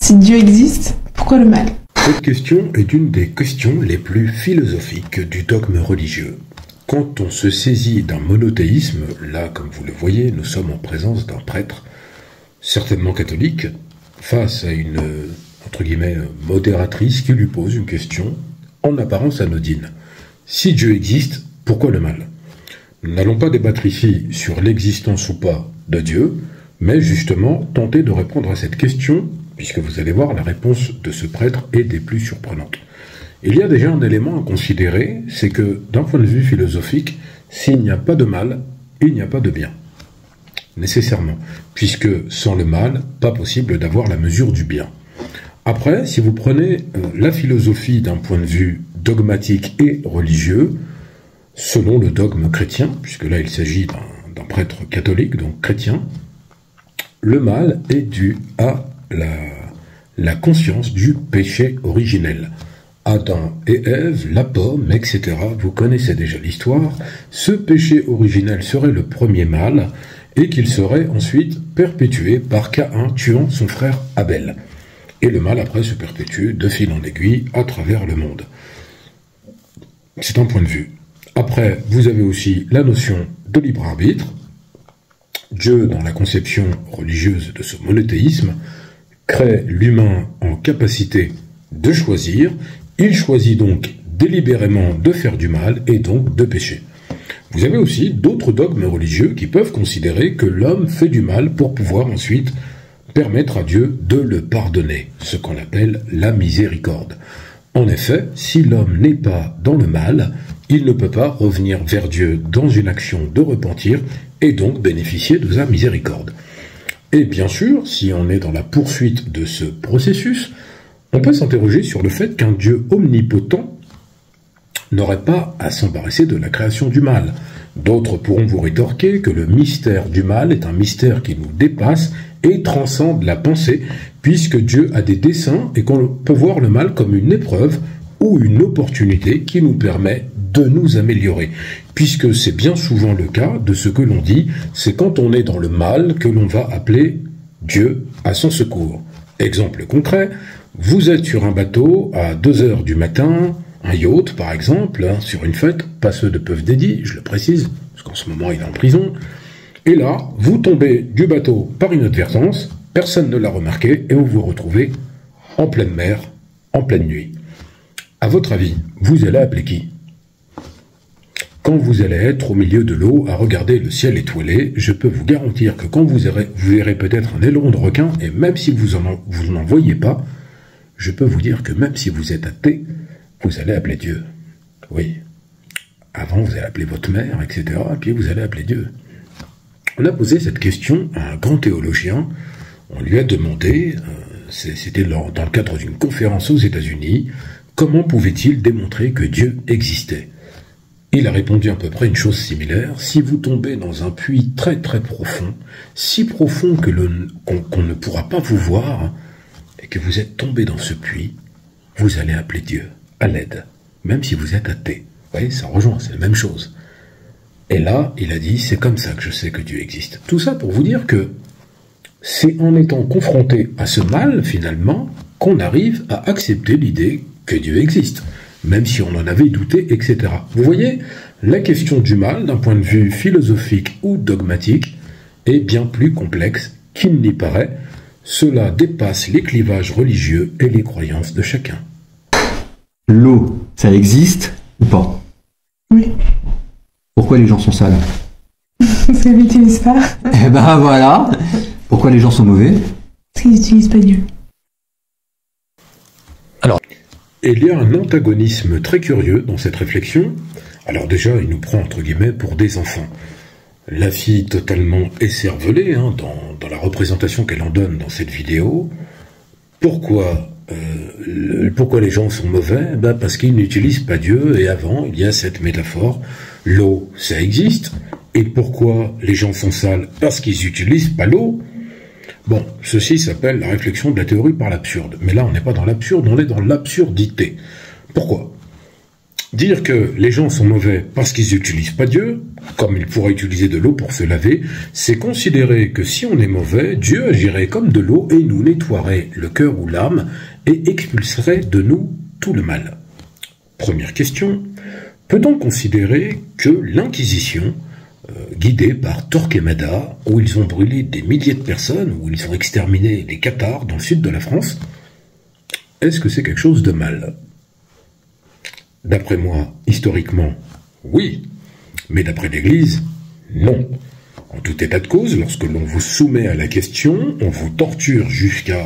Si Dieu existe, pourquoi le mal? Cette question est une des questions les plus philosophiques du dogme religieux. Quand on se saisit d'un monothéisme, là, comme vous le voyez, nous sommes en présence d'un prêtre, certainement catholique, face à une, entre guillemets, modératrice qui lui pose une question en apparence anodine. Si Dieu existe, pourquoi le mal? Nous n'allons pas débattre ici sur l'existence ou pas de Dieu, mais justement tenter de répondre à cette question, puisque vous allez voir, la réponse de ce prêtre est des plus surprenantes. Il y a déjà un élément à considérer, c'est que d'un point de vue philosophique, s'il n'y a pas de mal, il n'y a pas de bien. Nécessairement, puisque sans le mal, pas possible d'avoir la mesure du bien. Après, si vous prenez la philosophie d'un point de vue dogmatique et religieux, selon le dogme chrétien, puisque là il s'agit d'un prêtre catholique, donc chrétien, le mal est dû à la conscience du péché originel. Adam et Ève, la pomme, etc. Vous connaissez déjà l'histoire. Ce péché originel serait le premier mal et qu'il serait ensuite perpétué par Caïn tuant son frère Abel. Et le mal après se perpétue de fil en aiguille à travers le monde. C'est un point de vue. Après, vous avez aussi la notion de libre arbitre. Dieu, dans la conception religieuse de ce monothéisme, crée l'humain en capacité de choisir. Il choisit donc délibérément de faire du mal et donc de pécher. Vous avez aussi d'autres dogmes religieux qui peuvent considérer que l'homme fait du mal pour pouvoir ensuite permettre à Dieu de le pardonner, ce qu'on appelle la miséricorde. En effet, si l'homme n'est pas dans le mal, il ne peut pas revenir vers Dieu dans une action de repentir et donc bénéficier de sa miséricorde. Et bien sûr, si on est dans la poursuite de ce processus, on peut s'interroger sur le fait qu'un Dieu omnipotent n'aurait pas à s'embarrasser de la création du mal. D'autres pourront vous rétorquer que le mystère du mal est un mystère qui nous dépasse et transcende la pensée, puisque Dieu a des desseins et qu'on peut voir le mal comme une épreuve ou une opportunité qui nous permet de nous améliorer. Puisque c'est bien souvent le cas de ce que l'on dit, c'est quand on est dans le mal que l'on va appeler Dieu à son secours. Exemple concret, vous êtes sur un bateau à 2 heures du matin, un yacht par exemple, sur une fête, pas ceux de Puff Daddy, je le précise, parce qu'en ce moment il est en prison, et là, vous tombez du bateau par inadvertance, personne ne l'a remarqué, et vous vous retrouvez en pleine mer, en pleine nuit. À votre avis, vous allez appeler qui? Quand vous allez être au milieu de l'eau à regarder le ciel étoilé, je peux vous garantir que quand vous verrez peut-être un aileron de requin, et même si vous n'en voyez pas, je peux vous dire que même si vous êtes athée, vous allez appeler Dieu. Oui. Avant, vous allez appeler votre mère, etc. Et puis vous allez appeler Dieu. On a posé cette question à un grand théologien. On lui a demandé, c'était dans le cadre d'une conférence aux États-Unis, comment pouvait-il démontrer que Dieu existait? Il a répondu à peu près une chose similaire. Si vous tombez dans un puits très très profond, si profond que qu'on ne pourra pas vous voir, et que vous êtes tombé dans ce puits, vous allez appeler Dieu à l'aide, même si vous êtes athée. Vous voyez, ça rejoint, c'est la même chose. Et là, il a dit, c'est comme ça que je sais que Dieu existe. Tout ça pour vous dire que c'est en étant confronté à ce mal, finalement, qu'on arrive à accepter l'idée que Dieu existe, même si on en avait douté, etc. Vous voyez, la question du mal, d'un point de vue philosophique ou dogmatique, est bien plus complexe qu'il n'y paraît. Cela dépasse les clivages religieux et les croyances de chacun. L'eau, ça existe ou pas? Oui. Pourquoi les gens sont sales? Parce qu'ils l'utilisent pas. Eh ben voilà. Pourquoi les gens sont mauvais? Parce qu'ils n'utilisent pas Dieu. Alors, il y a un antagonisme très curieux dans cette réflexion. Alors déjà, il nous prend entre guillemets pour des enfants. La fille totalement écervelée dans la représentation qu'elle en donne dans cette vidéo. Pourquoi les gens sont mauvais? Parce qu'ils n'utilisent pas Dieu, et avant, il y a cette métaphore. L'eau, ça existe. Et pourquoi les gens sont sales? Parce qu'ils n'utilisent pas l'eau. Bon, ceci s'appelle la réflexion de la théorie par l'absurde. Mais là, on n'est pas dans l'absurde, on est dans l'absurdité. Pourquoi? Dire que les gens sont mauvais parce qu'ils n'utilisent pas Dieu, comme ils pourraient utiliser de l'eau pour se laver, c'est considérer que si on est mauvais, Dieu agirait comme de l'eau et nous nettoierait le cœur ou l'âme et expulserait de nous tout le mal. Première question, peut-on considérer que l'Inquisition, guidée par Torquemada, où ils ont brûlé des milliers de personnes, où ils ont exterminé les Cathares dans le sud de la France, est-ce que c'est quelque chose de mal ? D'après moi, historiquement, oui, mais d'après l'Église, non. En tout état de cause, lorsque l'on vous soumet à la question, on vous torture jusqu'à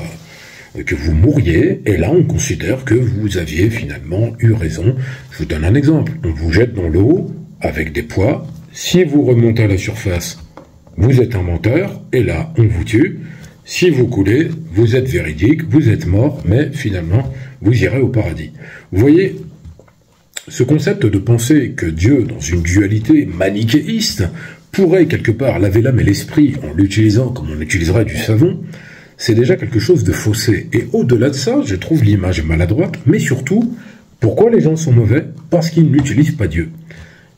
que vous mouriez, et là on considère que vous aviez finalement eu raison. Je vous donne un exemple, on vous jette dans l'eau avec des poids, si vous remontez à la surface, vous êtes un menteur, et là on vous tue. Si vous coulez, vous êtes véridique, vous êtes mort, mais finalement vous irez au paradis. Vous voyez, ce concept de penser que Dieu, dans une dualité manichéiste, pourrait quelque part laver l'âme et l'esprit en l'utilisant comme on utiliserait du savon, c'est déjà quelque chose de faussé. Et au-delà de ça, je trouve l'image maladroite, mais surtout, pourquoi les gens sont mauvais ? Parce qu'ils n'utilisent pas Dieu.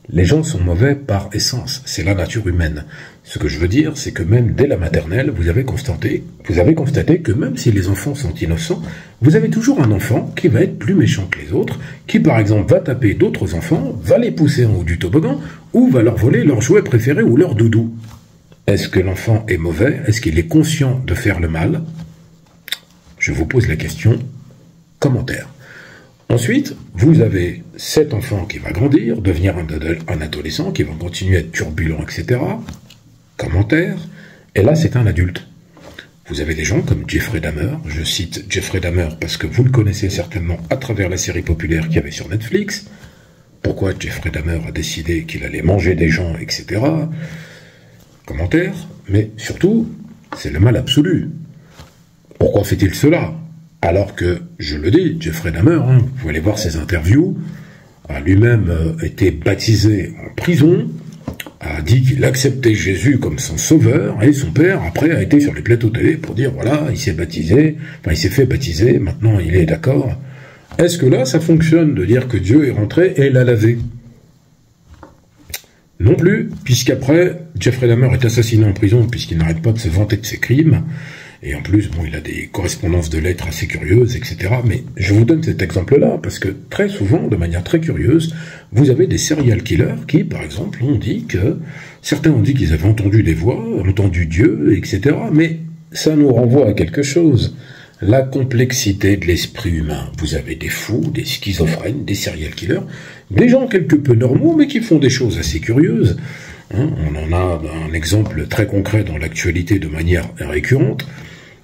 Les gens sont mauvais par essence, c'est la nature humaine. Ce que je veux dire, c'est que même dès la maternelle, vous avez constaté que même si les enfants sont innocents, vous avez toujours un enfant qui va être plus méchant que les autres, qui par exemple va taper d'autres enfants, va les pousser en haut du toboggan, ou va leur voler leur jouet préféré ou leur doudou. Est-ce que l'enfant est mauvais ? Est-ce qu'il est conscient de faire le mal ? Je vous pose la question. Commentaire. Ensuite, vous avez cet enfant qui va grandir, devenir un adolescent, qui va continuer à être turbulent, etc. Commentaire. Et là, c'est un adulte. Vous avez des gens comme Jeffrey Dahmer. Je cite Jeffrey Dahmer parce que vous le connaissez certainement à travers la série populaire qu'il y avait sur Netflix. Pourquoi Jeffrey Dahmer a décidé qu'il allait manger des gens, etc. Commentaire. Mais surtout, c'est le mal absolu. Pourquoi fait-il cela ? Alors que, je le dis, Jeffrey Dahmer, vous pouvez aller voir ses interviews, a lui-même été baptisé en prison, a dit qu'il acceptait Jésus comme son sauveur, et son père, après, a été sur les plateaux télé pour dire, voilà, il s'est fait baptiser, maintenant il est d'accord. Est-ce que là, ça fonctionne de dire que Dieu est rentré et l'a lavé ? Non plus, puisqu'après, Jeffrey Dahmer est assassiné en prison, puisqu'il n'arrête pas de se vanter de ses crimes, et en plus, bon, il a des correspondances de lettres assez curieuses, etc. Mais je vous donne cet exemple-là, parce que très souvent, de manière très curieuse, vous avez des serial killers qui, par exemple, certains ont dit qu'ils avaient entendu des voix, entendu Dieu, etc. Mais ça nous renvoie à quelque chose. La complexité de l'esprit humain. Vous avez des fous, des schizophrènes, des serial killers, des gens quelque peu normaux, mais qui font des choses assez curieuses. On en a un exemple très concret dans l'actualité de manière récurrente.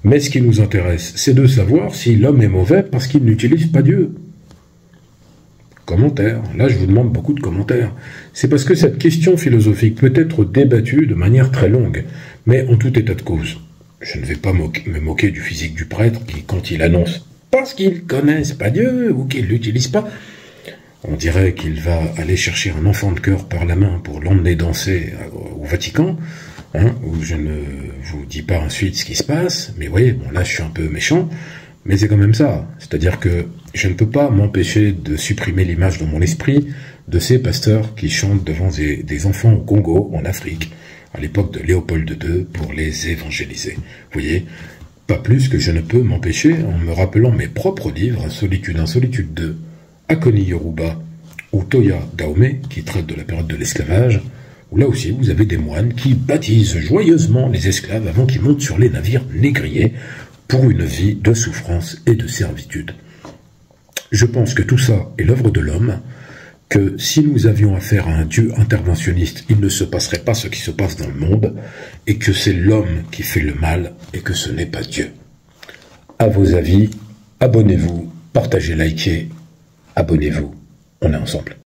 Mais ce qui nous intéresse, c'est de savoir si l'homme est mauvais parce qu'il n'utilise pas Dieu. Commentaire. Là, je vous demande beaucoup de commentaires. C'est parce que cette question philosophique peut être débattue de manière très longue, mais en tout état de cause. Je ne vais pas me moquer du physique du prêtre qui, quand il annonce parce qu'il ne connaît pas Dieu ou qu'il ne l'utilise pas, on dirait qu'il va aller chercher un enfant de cœur par la main pour l'emmener danser au Vatican, où je ne vous dis pas ensuite ce qui se passe, mais vous voyez, bon là je suis un peu méchant, mais c'est quand même ça. C'est-à-dire que je ne peux pas m'empêcher de supprimer l'image dans mon esprit de ces pasteurs qui chantent devant des enfants au Congo, en Afrique, à l'époque de Léopold II, pour les évangéliser. Vous voyez, pas plus que je ne peux m'empêcher, en me rappelant mes propres livres, Solitude 1, Solitude 2, Akoni Yoruba ou Toya Dahomey, qui traite de la période de l'esclavage, où là aussi vous avez des moines qui baptisent joyeusement les esclaves avant qu'ils montent sur les navires négriers pour une vie de souffrance et de servitude. Je pense que tout ça est l'œuvre de l'homme, que si nous avions affaire à un Dieu interventionniste, il ne se passerait pas ce qui se passe dans le monde, et que c'est l'homme qui fait le mal, et que ce n'est pas Dieu. À vos avis, abonnez-vous, partagez, likez, abonnez-vous, on est ensemble.